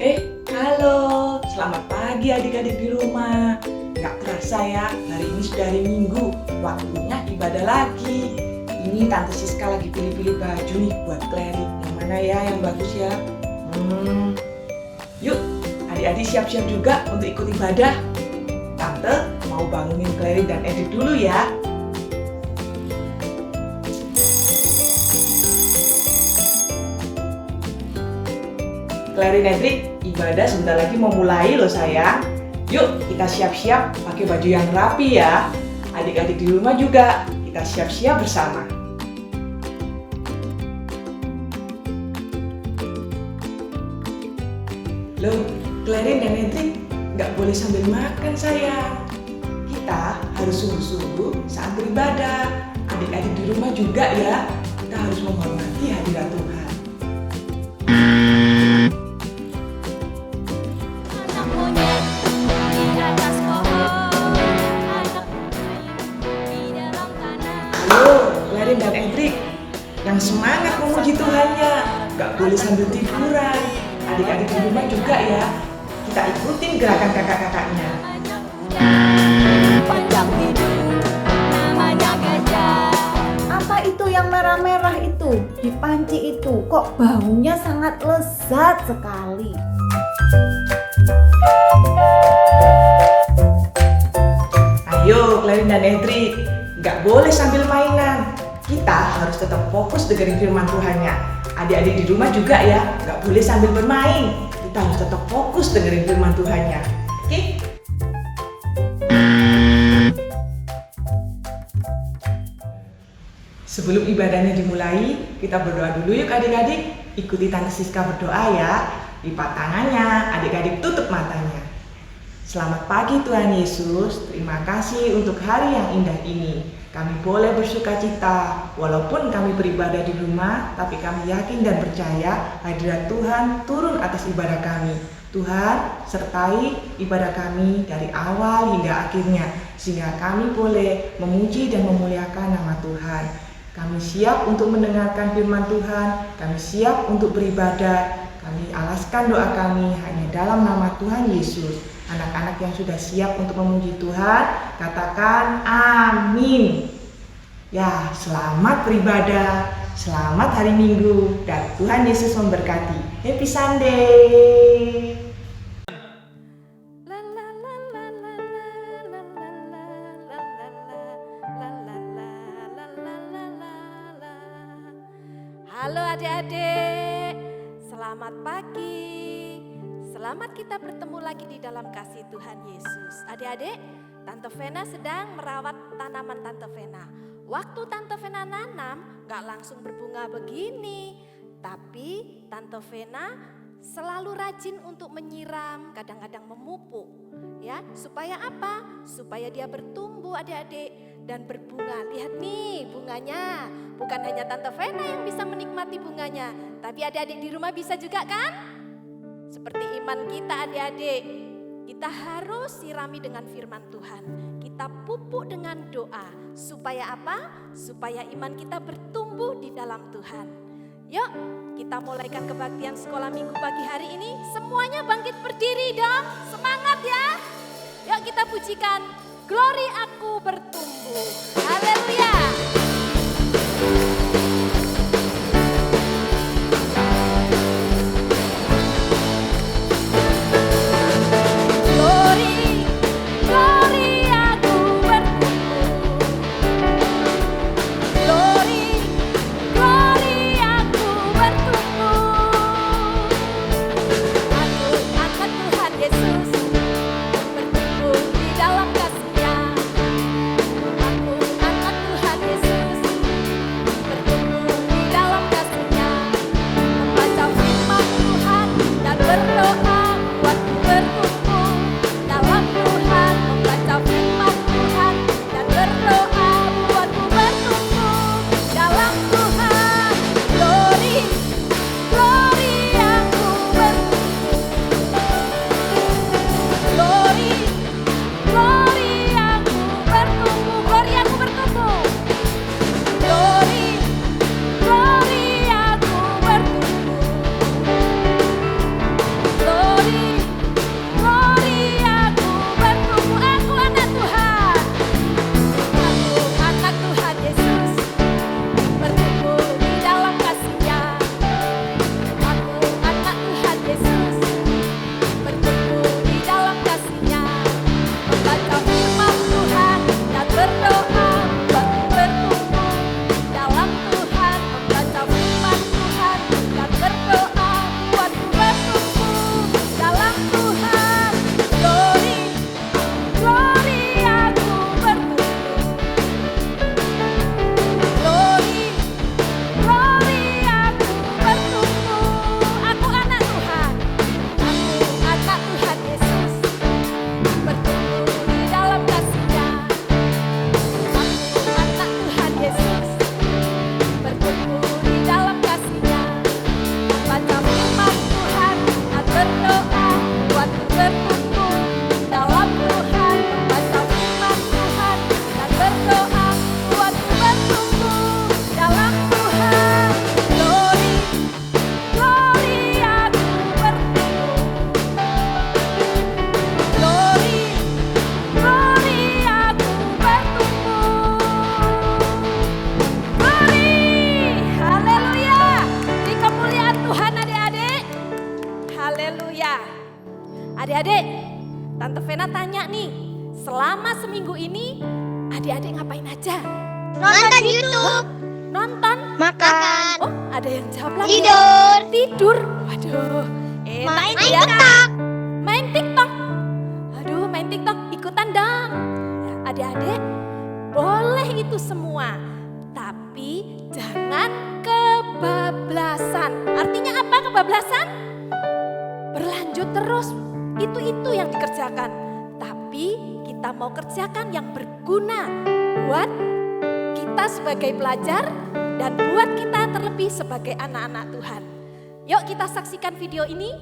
Halo, selamat pagi adik-adik di rumah. Gak terasa ya, hari ini sudah hari Minggu, waktunya ibadah lagi. Ini Tante Siska lagi pilih-pilih baju nih buat Clary. Yang mana ya yang bagus ya? Yuk, adik-adik siap-siap juga untuk ikut ibadah. Tante mau bangunin Clary dan Edith dulu ya. Clary dan Edith, ibadah sebentar lagi mau mulai loh sayang. Yuk kita siap-siap pakai baju yang rapi ya. Adik-adik di rumah juga kita siap-siap bersama. Loh, Clary dan Edith nggak boleh sambil makan sayang. Kita harus sungguh-sungguh saat beribadah. Adik-adik di rumah juga ya. Kita harus menghormati hadirat Tuhan. Clary dan Edith yang semangat memuji Tuhannya, gak boleh sambil tiduran. Adik-adik di rumah juga ya, kita ikutin gerakan kakak-kakaknya. Panjang hidup, namanya gajah. Apa itu yang merah-merah itu? Di panci itu, kok baunya sangat lezat sekali. Ayo Clary dan Edith, gak boleh sambil mainan. Kita harus tetap fokus dengerin firman Tuhannya. Adik-adik di rumah juga ya, gak boleh sambil bermain. Kita harus tetap fokus dengerin firman Tuhannya. Oke? Sebelum ibadahnya dimulai, kita berdoa dulu yuk adik-adik. Ikuti Tante Siska berdoa ya. Lipat tangannya, adik-adik tutup matanya. Selamat pagi Tuhan Yesus, terima kasih untuk hari yang indah ini. Kami boleh bersukacita, walaupun kami beribadah di rumah, tapi kami yakin dan percaya hadirat Tuhan turun atas ibadah kami. Tuhan, sertai ibadah kami dari awal hingga akhirnya, sehingga kami boleh memuji dan memuliakan nama Tuhan. Kami siap untuk mendengarkan firman Tuhan, kami siap untuk beribadah, kami alaskan doa kami hanya dalam nama Tuhan Yesus. Anak-anak yang sudah siap untuk memuji Tuhan, katakan amin. Ya, selamat beribadah, selamat hari Minggu, dan Tuhan Yesus memberkati. Happy Sunday. Halo adik-adik, selamat pagi. Selamat kita bertemu lagi di dalam kasih Tuhan Yesus. Adik-adik, Tante Vena sedang merawat tanaman Tante Vena. Waktu Tante Vena nanam, gak langsung berbunga begini. Tapi Tante Vena selalu rajin untuk menyiram, kadang-kadang memupuk. Ya, supaya apa? Supaya dia bertumbuh adik-adik dan berbunga. Lihat nih bunganya. Bukan hanya Tante Vena yang bisa menikmati bunganya, tapi adik-adik di rumah bisa juga kan? Seperti iman kita adik-adik, kita harus sirami dengan firman Tuhan. Kita pupuk dengan doa. Supaya apa? Supaya iman kita bertumbuh di dalam Tuhan. Yuk kita mulaikan kebaktian sekolah minggu pagi hari ini. Semuanya bangkit berdiri dong, semangat ya. Yuk kita pujikan, glory aku bertumbuh. Haleluya. Yesus Haleluya. Adik-adik, Tante Vena tanya nih, selama seminggu ini adik-adik ngapain aja? Nonton YouTube. Nonton? Makan. Oh, ada yang jawab lagi. Tidur. Tidur. Waduh, enak Main itu ya. TikTok. Main TikTok. Aduh, main TikTok, ikutan dong. Ya, adik-adik, boleh itu semua. Tapi jangan kebablasan. Artinya apa kebablasan? Berlanjut terus. Itu yang dikerjakan. Tapi kita mau kerjakan yang berguna buat kita sebagai pelajar dan buat kita terlebih sebagai anak-anak Tuhan. Yuk kita saksikan video ini.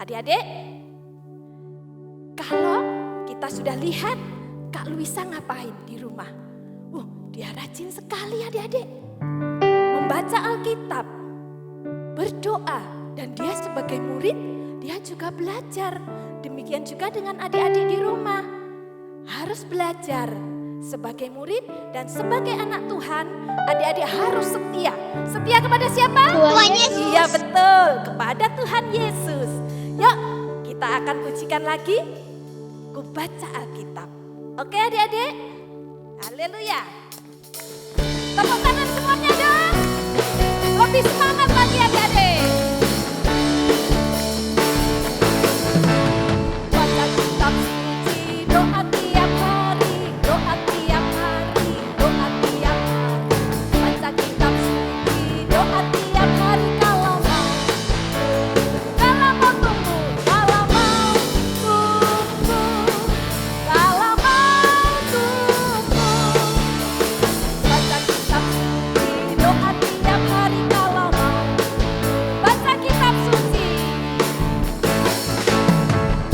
Adik-adik, kalau kita sudah lihat Kak Luisa ngapain di rumah. Dia rajin sekali adik-adik. Membaca Alkitab, berdoa, dan dia sebagai murid, dia juga belajar. Demikian juga dengan adik-adik di rumah. Harus belajar sebagai murid dan sebagai anak Tuhan, adik-adik harus setia. Setia kepada siapa? Tuhan Yesus. Iya betul, kepada Tuhan Yesus. Yuk, kita akan ujikan lagi. Ku baca Alkitab. Oke adik-adik? Haleluya. Tepuk tangan semuanya dong. Lebih semangat lagi adik-adik. Baca kitab suci, doa tiap hari, doa tiap hari, doa tiap hari. Baca kitab suci, doa tiap hari kalau mau. Kalau mau tunggu, kalau mau tunggu, kalau mau tunggu. Baca kitab suci, doa tiap hari kalau mau. Baca kitab suci.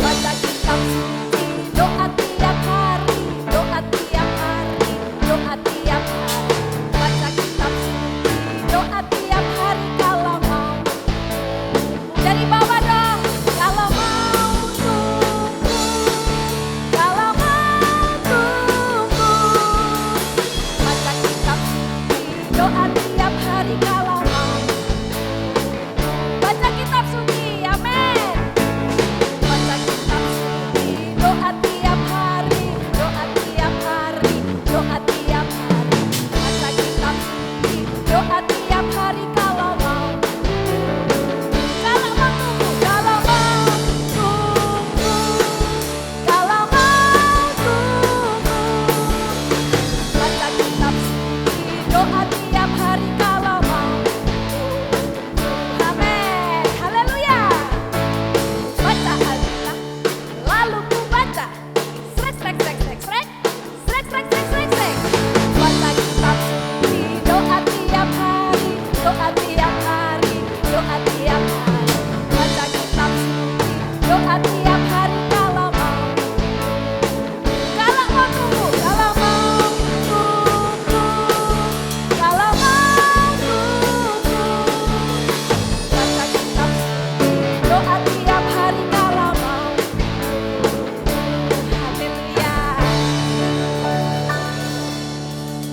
Baca kitab suci, doa tiap hari, doa tiap hari, doa tiap hari. Baca kitab suci, doa tiap hari kalau mau. Dari bawah dong, kalau mau tunggu, kalau mau tunggu. Baca kitab suci, doa tiap hari kalau mau. Baca kitab suci, amin. Baca kitab suci, doa tiap hari, doa tiap hari, doa tiap hari. Baca kitab suci, doa tiap hari kalau mau. Kalau mau tunggu, kalau mau tunggu, kalau mau tunggu. Baca kitab suci, doa tiap hari kalau mau. Amin, haleluya. Baca Alkitab, lalu ku baca. Srek, srek, srek, srek, srek. Srek, srek, srek, srek, srek. Baca kitab suci, doa tiap hari, doa tiap hari, doa tiap hari. Baca kitab suci, doa tiap hari kalau mau. Kalau mau tunggu, kalau mau tunggu, kalau mau tunggu. Baca kitab suci, doa tiap hari kalau mau. Haleluya.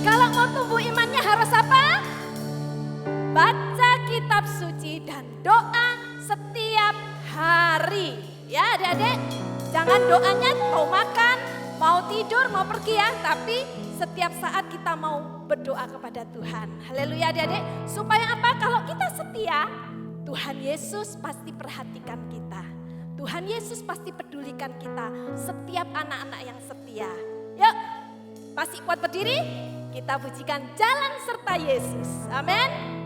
Kalau mau tumbuh imannya harus apa? Baca kitab suci dan doa setiap hari. Ya adik-adik, jangan doanya mau makan, mau tidur, mau pergi ya. Tapi setiap saat kita mau berdoa kepada Tuhan. Haleluya adik-adik. Supaya apa? Kalau kita setia, Tuhan Yesus pasti perhatikan kita. Tuhan Yesus pasti pedulikan kita, setiap anak-anak yang setia. Yuk, masih kuat berdiri? Kita pujikan Jalan Serta Yesus. Amin.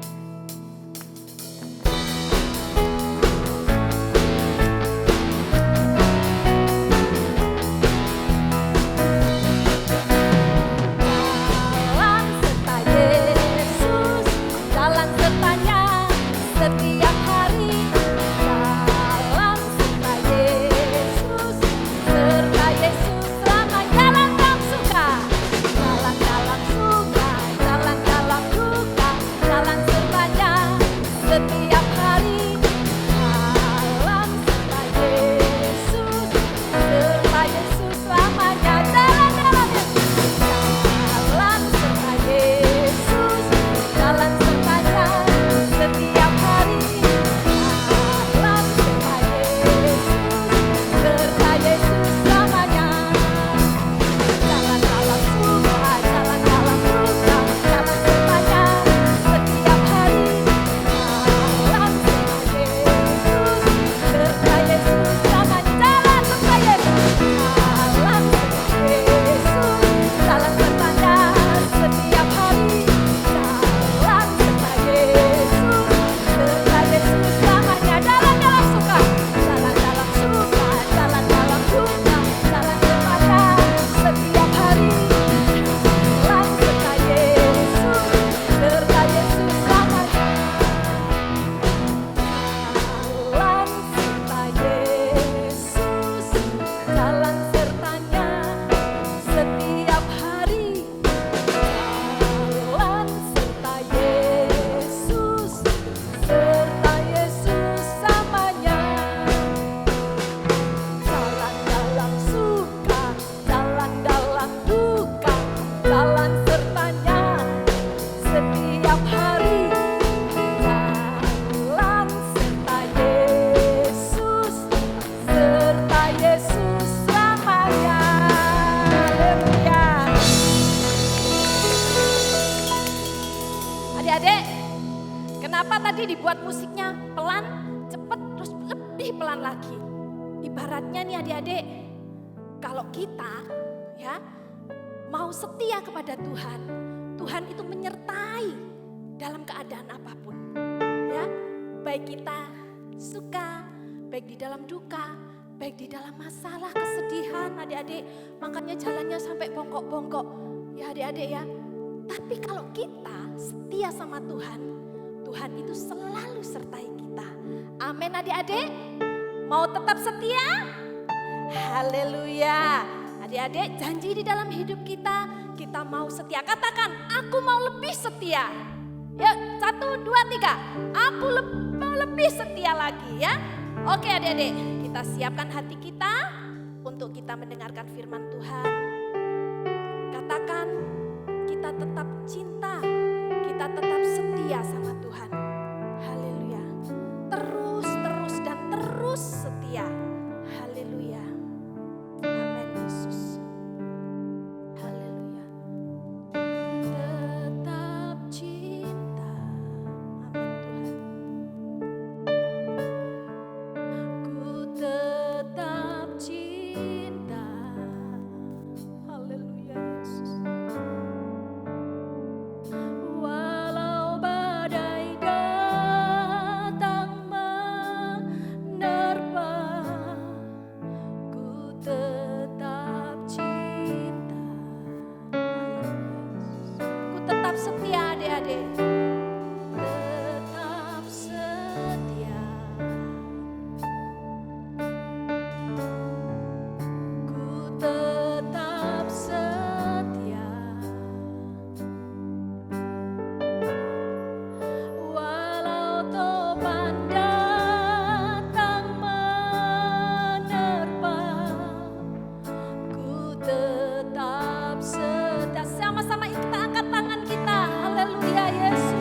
Dibuat musiknya pelan, cepat, terus lebih pelan lagi. Ibaratnya nih adik-adik, kalau kita ya mau setia kepada Tuhan, Tuhan itu menyertai dalam keadaan apapun. Ya, baik kita suka, baik di dalam duka, baik di dalam masalah, kesedihan adik-adik. Makanya jalannya sampai bongkok-bongkok ya adik-adik ya. Tapi kalau kita setia sama Tuhan, Tuhan itu selalu sertai kita. Amin adik-adik. Mau tetap setia? Haleluya. Adik-adik janji di dalam hidup kita, kita mau setia. Katakan, aku mau lebih setia. Yuk, 1, 2, 3. Aku mau lebih setia lagi ya. Oke adik-adik, kita siapkan hati kita untuk kita mendengarkan firman Tuhan. Katakan, kita tetap cinta, kita tetap setia sama Tuhan. Haleluya. Terus dan terus setia. Haleluya. Amin Yesus. Haleluya. Tetap cinta. Amin Tuhan. Ku tetap cinta. Haleluya Yesus. Walau badai datang menerpa, ku tetap cinta. Ku tetap setia adik-adik. Tetap setia. Ku tetap setia. Walau topan datang menerpa, ku tetap setia. Sama-sama kita angkat tangan kita. Haleluya Yesus.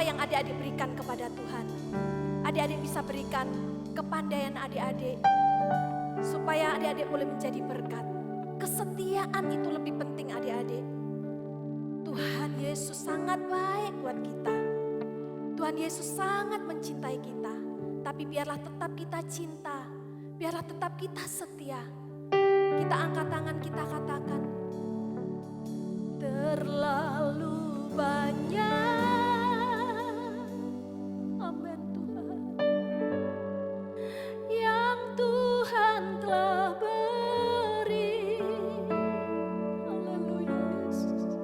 apa yang adik-adik berikan kepada Tuhan. Adik-adik bisa berikan kepandaian adik-adik, supaya adik-adik boleh menjadi berkat. Kesetiaan itu lebih penting adik-adik. Tuhan Yesus sangat baik buat kita. Tuhan Yesus sangat mencintai kita. Tapi biarlah tetap kita cinta, biarlah tetap kita setia. Kita angkat tangan, kita katakan, terlalu banyak, amin Tuhan, yang Tuhan telah beri. Haleluya Yesus.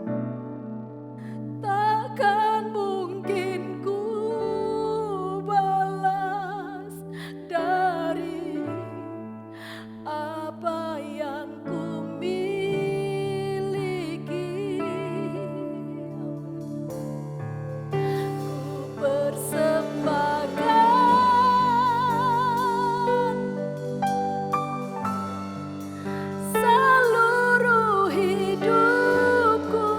Takkan mungkin ku balas dari apa yang ku miliki. Ku persembahkan seluruh hidupku,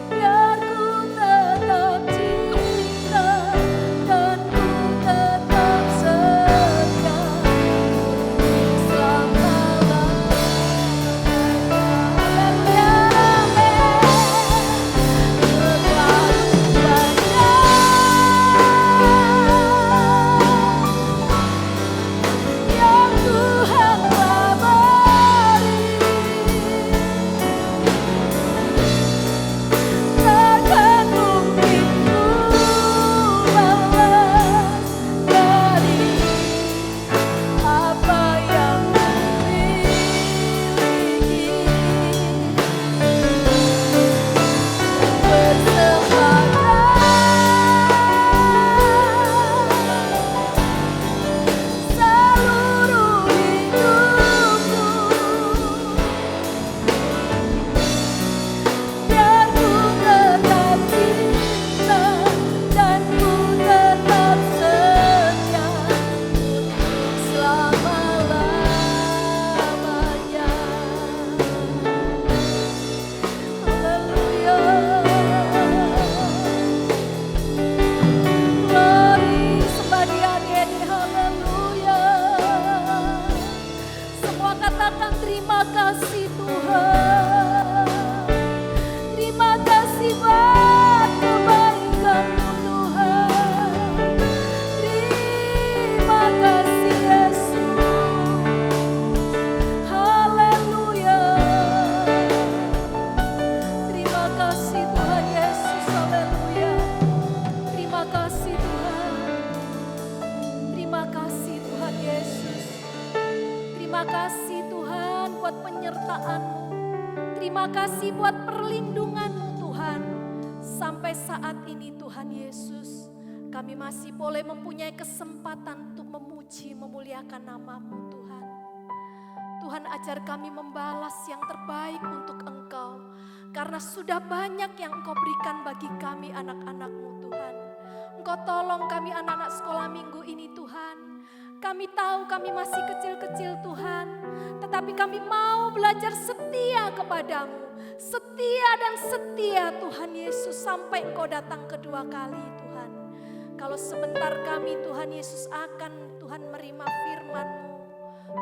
biar ku tetap cinta dan ku tetap setia selama-lamanya. Haleluya, glory, sembah Dia, adik-adik. Haleluya. Semua katakan terima kasih Tuhan. Terima kasih buat kebaikan-Mu Tuhan. Terima kasih Yesus. Haleluya. Terima kasih Tuhan Yesus. Haleluya. Terima kasih Tuhan. Terima kasih Tuhan Yesus. Terima kasih Tuhan buat penyertaan-Mu. Terima kasih buat perlindungan-Mu Tuhan. Sampai saat ini Tuhan Yesus, kami masih boleh mempunyai kesempatan untuk memuji, memuliakan nama-Mu Tuhan. Tuhan, ajar kami membalas yang terbaik untuk Engkau. Karena sudah banyak yang Engkau berikan bagi kami anak-anak-Mu Tuhan. Engkau tolong kami anak-anak sekolah minggu ini Tuhan. Kami tahu kami masih kecil-kecil Tuhan. Tetapi kami mau belajar setia kepadamu. Setia dan setia Tuhan Yesus sampai Engkau datang kedua kali Tuhan. Kalau sebentar kami Tuhan Yesus akan Tuhan menerima firman-Mu.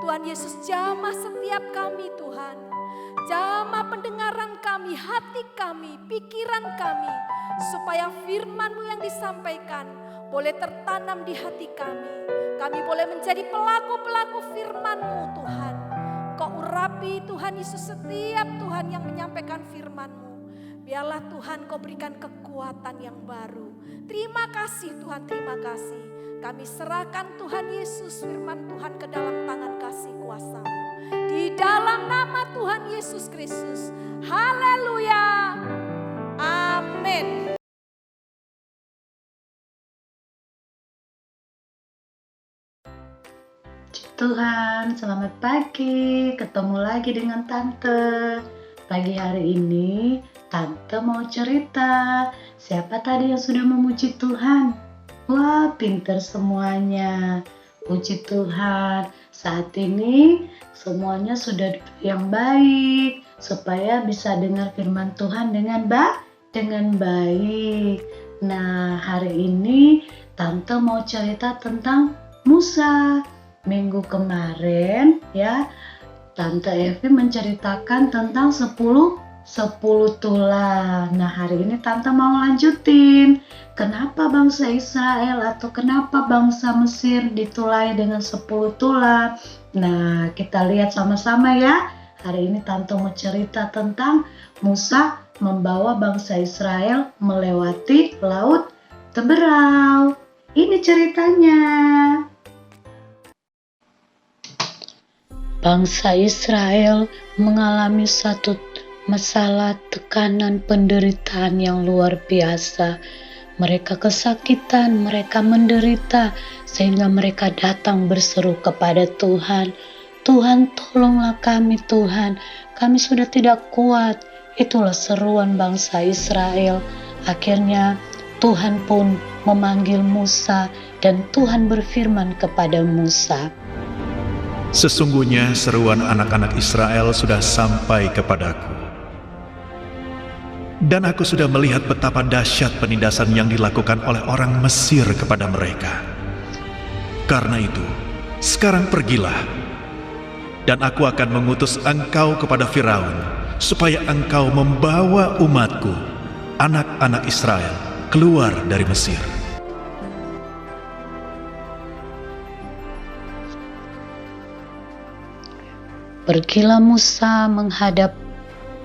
Tuhan Yesus jamah setiap kami Tuhan. Jamah pendengaran kami, hati kami, pikiran kami. Supaya firman-Mu yang disampaikan boleh tertanam di hati kami. Kami boleh menjadi pelaku-pelaku firman-Mu Tuhan. Kau urapi Tuhan Yesus setiap Tuhan yang menyampaikan firman-Mu. Biarlah Tuhan Kau berikan kekuatan yang baru. Terima kasih Tuhan, terima kasih. Kami serahkan Tuhan Yesus firman Tuhan ke dalam tangan kasih kuasa-Mu. Di dalam nama Tuhan Yesus Kristus. Haleluya. Amin. Tuhan, selamat pagi. Ketemu lagi dengan Tante. Pagi hari ini, Tante mau cerita. Siapa tadi yang sudah memuji Tuhan? Wah, pinter semuanya. Puji Tuhan. Saat ini semuanya sudah yang baik. supaya bisa dengar firman Tuhan dengan baik. Nah, hari ini Tante mau cerita tentang Musa. Minggu kemarin ya, Tante Evi menceritakan tentang 10 tulah. Nah, hari ini Tante mau lanjutin. Kenapa bangsa Israel atau kenapa bangsa Mesir ditulai dengan 10 tulah? Nah, kita lihat sama-sama ya. Hari ini Tante mau cerita tentang Musa membawa bangsa Israel melewati Laut Teberau. Ini ceritanya. Bangsa Israel mengalami satu masalah tekanan penderitaan yang luar biasa. Mereka kesakitan, mereka menderita, sehingga mereka datang berseru kepada Tuhan. Tuhan, tolonglah kami Tuhan, kami sudah tidak kuat. Itulah seruan bangsa Israel. Akhirnya Tuhan pun memanggil Musa dan Tuhan berfirman kepada Musa. Sesungguhnya seruan anak-anak Israel sudah sampai kepadaku. Dan aku sudah melihat betapa dahsyat penindasan yang dilakukan oleh orang Mesir kepada mereka. Karena itu, sekarang pergilah, dan aku akan mengutus engkau kepada Firaun, supaya engkau membawa umatku, anak-anak Israel, keluar dari Mesir. Pergilah Musa menghadap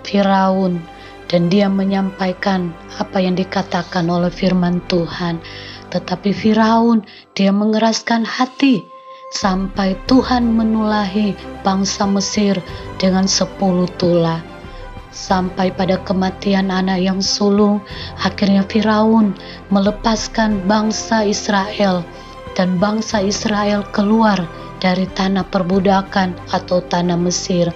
Firaun, dan dia menyampaikan apa yang dikatakan oleh firman Tuhan. Tetapi Firaun, dia mengeraskan hati sampai Tuhan menulahi bangsa Mesir dengan 10 tulah. Sampai pada kematian anak yang sulung, akhirnya Firaun melepaskan bangsa Israel, dan bangsa Israel keluar dari tanah perbudakan atau tanah Mesir.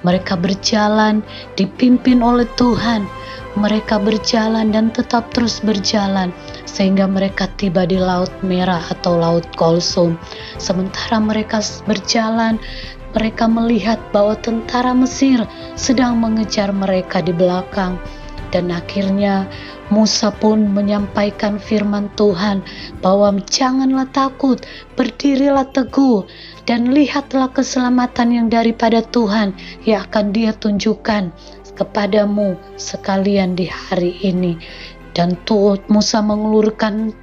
Mereka berjalan dipimpin oleh Tuhan. Mereka berjalan dan tetap terus berjalan sehingga mereka tiba di Laut Merah atau Laut Kulsum. Sementara mereka berjalan, mereka melihat bahwa tentara Mesir sedang mengejar mereka di belakang. Dan akhirnya Musa pun menyampaikan firman Tuhan bahwa janganlah takut, berdirilah teguh, dan lihatlah keselamatan yang daripada Tuhan yang akan Dia tunjukkan kepadamu sekalian di hari ini. Dan Musa mengulurkan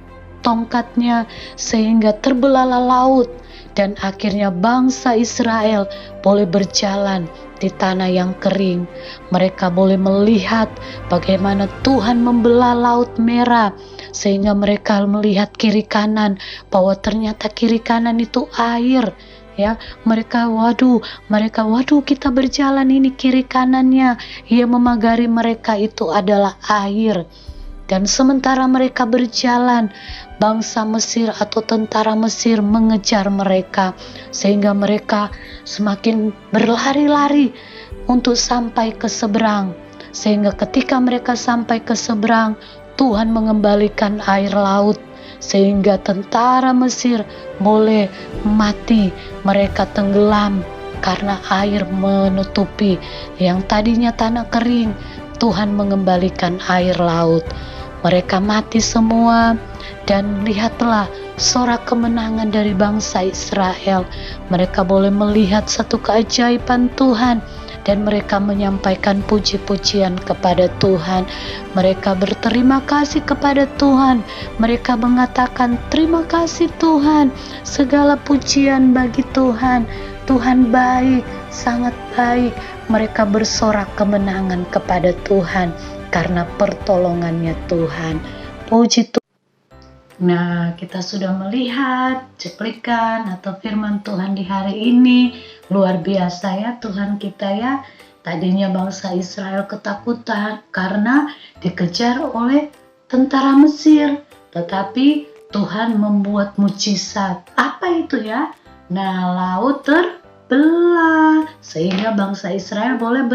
tongkatnya sehingga terbelahlah laut, dan akhirnya bangsa Israel boleh berjalan di tanah yang kering. Mereka boleh melihat bagaimana Tuhan membelah Laut Merah, sehingga mereka melihat kiri kanan bahwa ternyata kiri kanan itu air. Ya, mereka waduh kita berjalan ini kiri kanannya, ia memagari mereka itu adalah air. Dan sementara mereka berjalan, bangsa Mesir atau tentara Mesir mengejar mereka, sehingga mereka semakin berlari-lari untuk sampai ke seberang. Sehingga ketika mereka sampai ke seberang, Tuhan mengembalikan air laut, sehingga tentara Mesir boleh mati, mereka tenggelam karena air menutupi yang tadinya tanah kering. Tuhan mengembalikan air laut. Mereka mati semua, dan lihatlah sorak kemenangan dari bangsa Israel. Mereka boleh melihat satu keajaiban Tuhan, dan mereka menyampaikan puji-pujian kepada Tuhan. Mereka berterima kasih kepada Tuhan. Mereka mengatakan, terima kasih Tuhan, segala pujian bagi Tuhan. Tuhan baik, sangat baik. Mereka bersorak kemenangan kepada Tuhan karena pertolongannya Tuhan. Puji Tuhan. Nah, kita sudah melihat cuplikan atau firman Tuhan di hari ini. Luar biasa ya Tuhan kita ya. Tadinya bangsa Israel ketakutan karena dikejar oleh tentara Mesir. Tetapi Tuhan membuat mukjizat. Apa itu ya? Nah, laut terbelah sehingga bangsa Israel boleh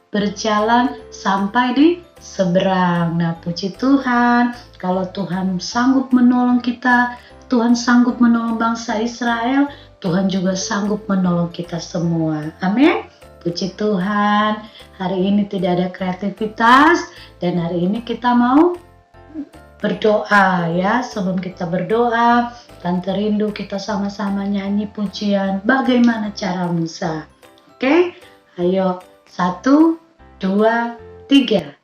berjalan sampai di seberang. Nah, puji Tuhan, kalau Tuhan sanggup menolong kita, Tuhan sanggup menolong bangsa Israel, Tuhan juga sanggup menolong kita semua. Amin. Puji Tuhan, hari ini tidak ada kreativitas dan hari ini kita mau berdoa ya. Sebelum kita berdoa, Tante rindu kita sama-sama nyanyi pujian Bagaimana Cara Musa. Oke, ayo 1, 2, 3.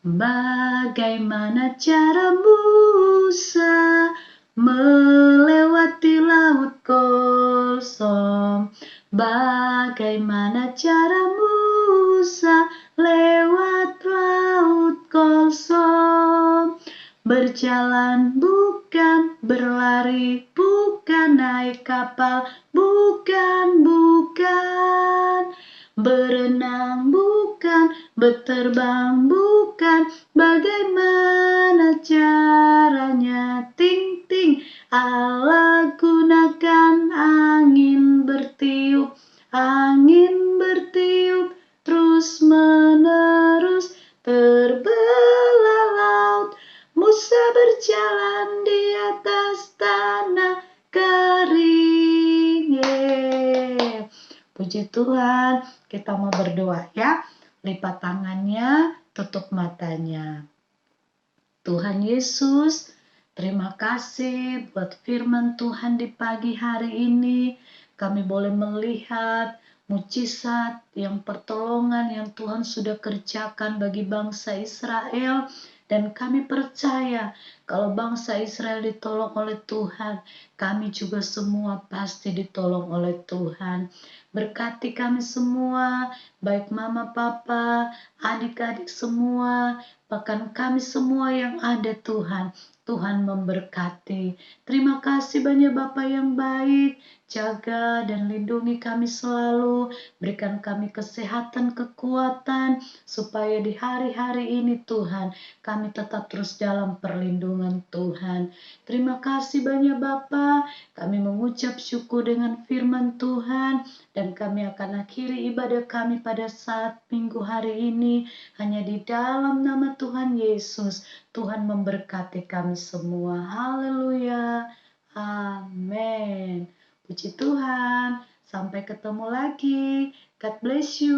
Bagaimana cara Musa melewati laut kosong? Bagaimana cara Musa lewat laut kosong? Berjalan bukan, berlari bukan, naik kapal bukan, berenang bukan, berterbang bukan. Bagaimana caranya? Ting ting, Allah gunakan angin bertiup terus menerus, terbelah laut. Musa berjalan di atas tanah kering. Yeay. Puji Tuhan, kita mau berdoa ya. Lipat tangannya, tutup matanya. Tuhan Yesus, terima kasih buat firman Tuhan di pagi hari ini. Kami boleh melihat mujizat yang pertolongan yang Tuhan sudah kerjakan bagi bangsa Israel. Dan kami percaya kalau bangsa Israel ditolong oleh Tuhan, kami juga semua pasti ditolong oleh Tuhan. Berkati kami semua, baik mama, papa, adik-adik semua, bahkan kami semua yang ada Tuhan. Tuhan memberkati. Terima kasih banyak Bapa yang baik. Jaga dan lindungi kami selalu. Berikan kami kesehatan, kekuatan. Supaya di hari-hari ini Tuhan, kami tetap terus dalam perlindungan Tuhan. Terima kasih banyak Bapa. Kami mengucap syukur dengan firman Tuhan. Dan kami akan akhiri ibadah kami pada saat minggu hari ini. Hanya di dalam nama Tuhan Yesus. Tuhan memberkati kami semua. Haleluya. Amin. Puji Tuhan. Sampai ketemu lagi. God bless you.